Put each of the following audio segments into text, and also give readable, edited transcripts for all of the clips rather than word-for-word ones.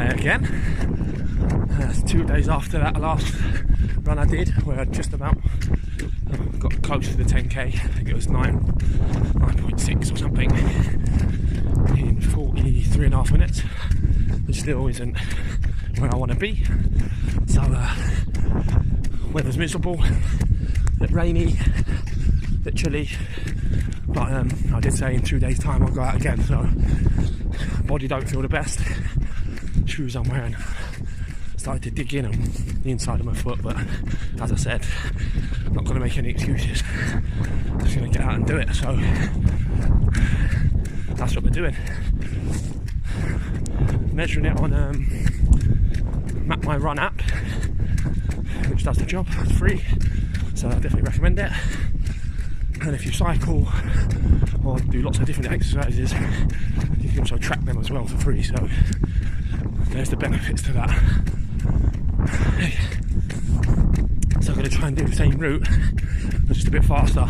Hi again. It's 2 days after that last run I did, where I just about got close to the 10k. I think it was 9.6 or something in 43.5 minutes, which still isn't where I want to be. So weather's miserable, a bit rainy, a bit chilly, but I did say in 2 days time I'll go out again, so body don't feel the best. Shoes I'm wearing started to dig in on the inside of my foot, but as I said, I'm not going to make any excuses. I'm just going to get out and do it, so that's what we're doing. Measuring it on Map My Run app, which does the job. It's free, so I definitely recommend it. And if you cycle or do lots of different exercises, you can also track them as well for free, so there's the benefits to that. So I'm going to try and do the same route, but just a bit faster.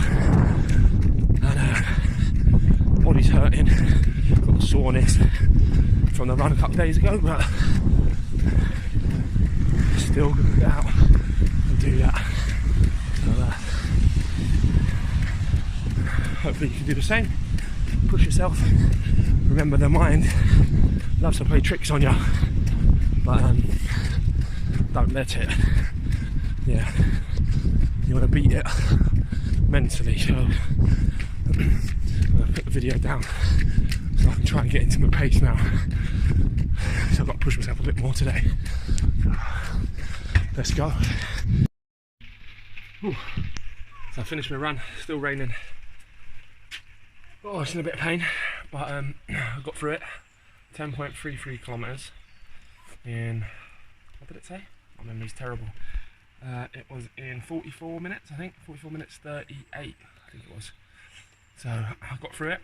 And body's hurting, got the soreness from the run a couple of days ago, but still going to get out and do that. So hopefully you can do the same. Push yourself. Remember, the mind loves to play tricks on you, but don't let it. Yeah, you want to beat it mentally. So I'm going to put the video down so I can try and get into my pace now. So I've got to push myself a bit more today. Let's go. Whew. So I finished my run. Still raining. Oh, it's in a bit of pain, but I got through it. 10.33 kilometers in, what did it say? My memory's terrible. It was in 44 minutes, I think. 44 minutes 38, I think it was. So I got through it.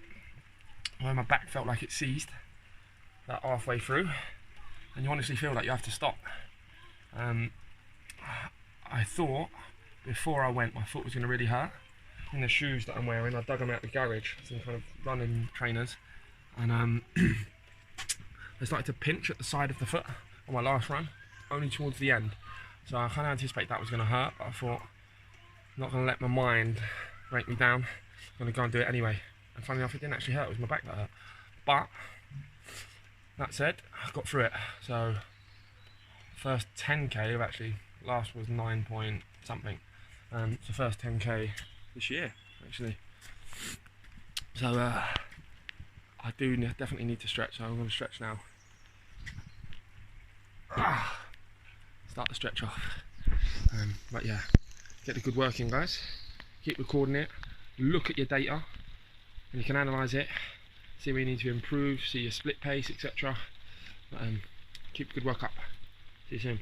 Well, my back felt like it seized about halfway through, and you honestly feel like you have to stop. I thought before I went my foot was going to really hurt. In the shoes that I'm wearing, I dug them out the garage, some kind of running trainers, and they started to pinch at the side of the foot on my last run, only towards the end. So I kind of anticipate that was going to hurt, but I thought, I'm not going to let my mind break me down. I'm going to go and do it anyway. And funny enough, it didn't actually hurt, it was my back that hurt. But that said, I got through it. So first 10k, actually, last was 9 point something. It's the first 10k this year, actually. So I do definitely need to stretch, so I'm going to stretch now. Start the stretch off. But yeah, get the good work in, guys. Keep recording it, look at your data, and you can analyse it, see where you need to improve, see your split pace, etc. Keep the good work up. See you soon.